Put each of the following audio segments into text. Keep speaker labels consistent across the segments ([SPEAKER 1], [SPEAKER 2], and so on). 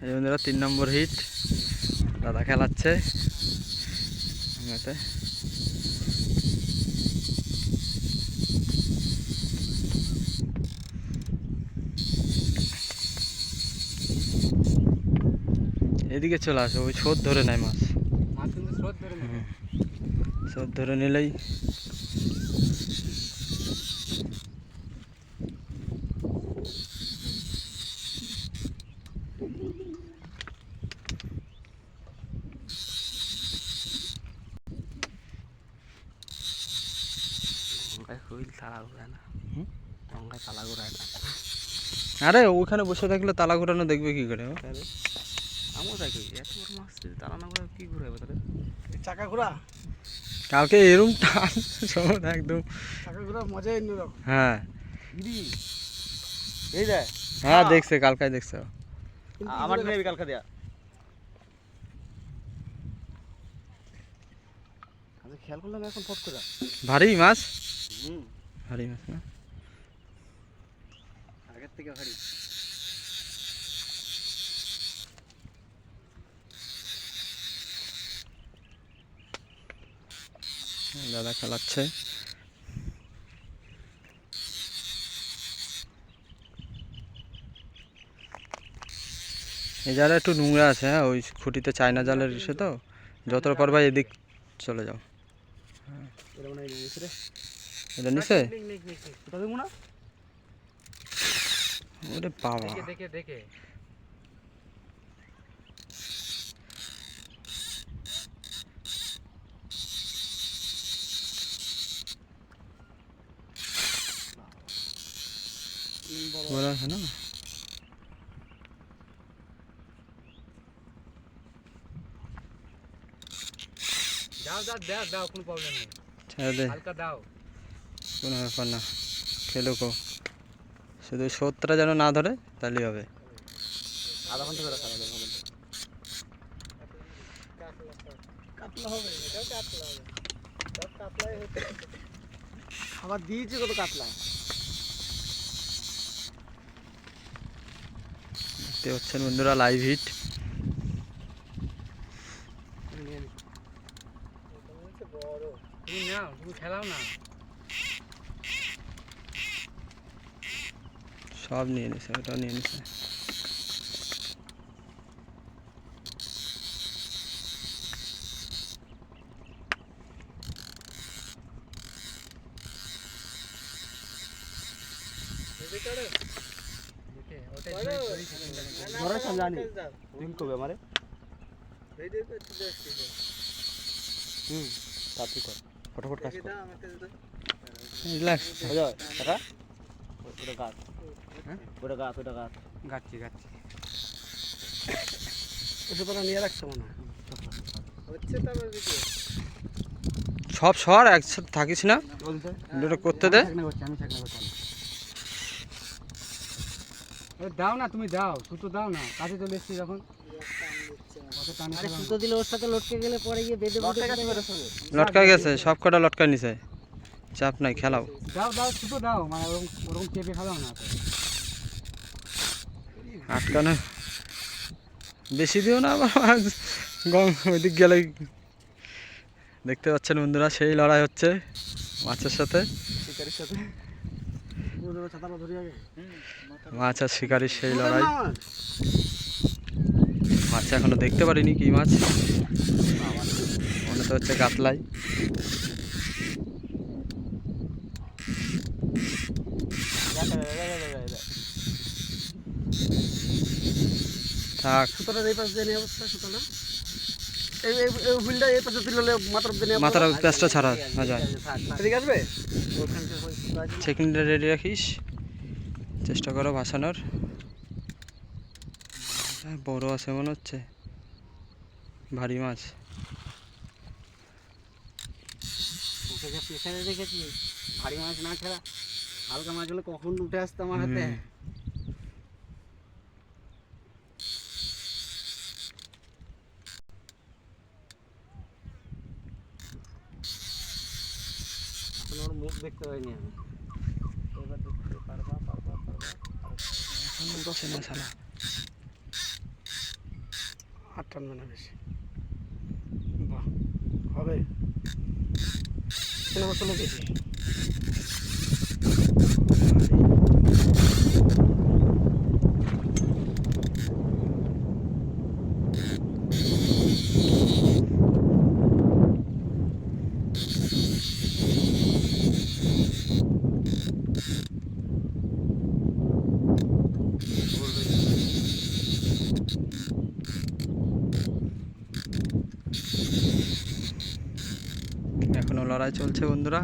[SPEAKER 1] এই বন্ধুরা 3 নম্বর হিট দাদা খেলাচ্ছে এদিকে চলে আসো, ওই স্রোত ধরে নেয় মাছ। স্রোত ধরে নিলেই আরে ওখানে বসে থাকলে তালা ঘোরানো দেখবে কি করে?
[SPEAKER 2] চাকা ঘোরা
[SPEAKER 1] কালকে এরম টান একদম
[SPEAKER 2] চাকা ঘোরা মজাই অন্যরকম।
[SPEAKER 1] হ্যাঁ
[SPEAKER 2] এই দেখ,
[SPEAKER 1] হ্যাঁ দেখছে, কালকে দেখছে।
[SPEAKER 2] আমার নেই কালকে দেয়া। আচ্ছা খেয়াল করলাম এখন ফট করে
[SPEAKER 1] ভারী মাছ, ভারী মাছ না
[SPEAKER 2] আগের থেকে ভারী।
[SPEAKER 1] দাদা খেলাচ্ছে। এই জায়গাটা একটু নোংরা আছে, হ্যাঁ ওই খুঁটিতে চায়না জালের এসে তো যতটা পারবা এদিক চলে যাও। এটা নিচে ওরে বাবা,
[SPEAKER 2] দেখে দেখে
[SPEAKER 1] বড় আছে না?
[SPEAKER 2] দাও দাও দাও দাও, কোনো প্রবলেম নেই,
[SPEAKER 1] ছেড়ে দে,
[SPEAKER 2] হালকা দাও।
[SPEAKER 1] কোনো ব্যাপার না, খেলুকো, শুধু স্রোতটা যেন না ধরে তাহলেই হবে।
[SPEAKER 2] আধা ঘন্টা ধরে খাওয়া যাবে। কাতলা হবে, এটাও কাতলা হবে, সব কাতলাই হচ্ছে। খাবার দিয়েছি কত কাতলা।
[SPEAKER 1] দেখতে পাচ্ছেন বন্ধুরা লাইভ হিট।
[SPEAKER 2] তুমি নাও, তুমি খেলাও না।
[SPEAKER 1] সব নিয়ে নিছে, ওটাও নিয়ে নিছে।
[SPEAKER 2] ফটাফট কাজ কর।
[SPEAKER 1] রিল্যাক্স,
[SPEAKER 2] ওটা গাছ, ওটা গাছ, ওটা গাছ গাচ্ছি গাচ্ছি। ওষুধ নিয়ে রাখছো মনে হচ্ছে। তারপর
[SPEAKER 1] সব সর একসাথে থাকিস না, এটা করতে দে।
[SPEAKER 2] আমি দাও না, তুমি দাও, সুতো দাও না, কাছে চলে এসছি যখন। আরে সুতো দিলে ওর সাথে লটকে গেলে পরে গিয়ে বেঁধে
[SPEAKER 1] লটকা গেছে, সব কটা লটকা নিছে, চাপ নাই, খেলাও।
[SPEAKER 2] দাও দাও, সুতো দাও, মানে ওরকম চেপে খেলাও না।
[SPEAKER 1] আটকানো বেশি দিও না আবার, ওইদিক গেলে। দেখতে পাচ্ছেন বন্ধুরা সেই লড়াই হচ্ছে মাছের সাথে,
[SPEAKER 2] শিকারির সাথে।
[SPEAKER 1] মাছ আর শিকারির সেই লড়াই। মাছ এখনো দেখতে পারিনি কি মাছ, মনে তো হচ্ছে কাতলাই। থাক, মাথার প্যাঁচটা ছাড়া যায়। চেকিংটা রেডি রাখিস, চেষ্টা করো ভাসানোর। বড় আছে মনে হচ্ছে, ভারী মাছ।
[SPEAKER 2] প্রেসারে রেখেছি, ভারী মাছ না খেলা হালকা মাছ হলে কখন উঠে আসতো আমার হাতে। এখন ওর মুখ দেখতে পাইনি আমি, এবার দেখতে পারবা।
[SPEAKER 1] উঠছে না শালা।
[SPEAKER 2] আর টানবে না বেশি। বাহ, হবে কেন বসলে বেশি।
[SPEAKER 1] এখনো লড়াই চলছে বন্ধুরা।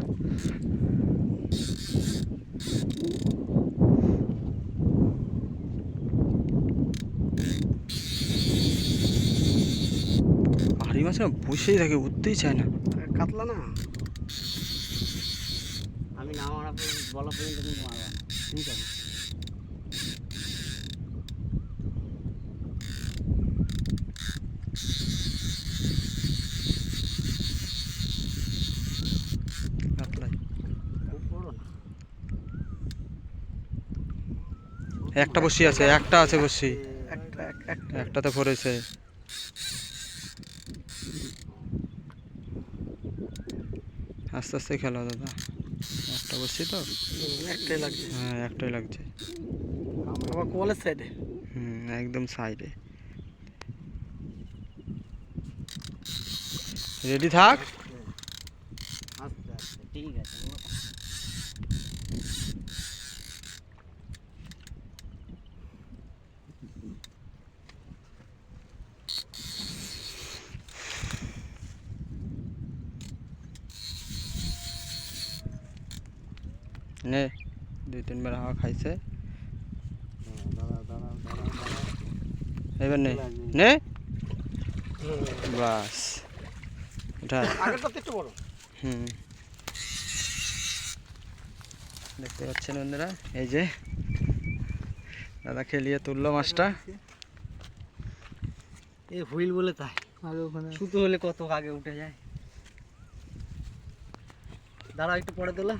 [SPEAKER 1] হাড়ি মাছ না বসেই থাকে, উঠতেই চায় না।
[SPEAKER 2] কাতলা না,
[SPEAKER 3] আমি না মারা বলা পর্যন্ত তুমি মারবা না।
[SPEAKER 2] ঠিক আছে।
[SPEAKER 1] কাতলাই
[SPEAKER 3] খুব বড় না।
[SPEAKER 1] একটা বসি আছে, একটা আছে বসি, একটাতে পড়েছে। আস্তে আস্তে খেলো দাদা, একটা বসি তো।
[SPEAKER 2] একটাই লাগছে।
[SPEAKER 1] হ্যাঁ একটাই লাগছে।
[SPEAKER 2] আবার কোয়ালের সাইডে।
[SPEAKER 1] একদম সাইডে। রেডি থাক।
[SPEAKER 3] আস্তে আস্তে ঠিক আছে।
[SPEAKER 1] নে 2-3 বার হাওয়া খাইছে,
[SPEAKER 3] দাঁড়া দাঁড়া দাঁড়া দাঁড়া।
[SPEAKER 1] এবার নে নে, বাস এটা।
[SPEAKER 2] আগেরটা তো একটু বড়।
[SPEAKER 1] দেখতে পাচ্ছেন বন্ধুরা, এই যে দাদা খেলিয়ে তুললো মাছটা।
[SPEAKER 3] এই হুইল বলে তাই,
[SPEAKER 2] আগে ওখানে
[SPEAKER 3] সুতো হলে কত আগে উঠে যায়। দাঁড়া একটু পরে তোলা।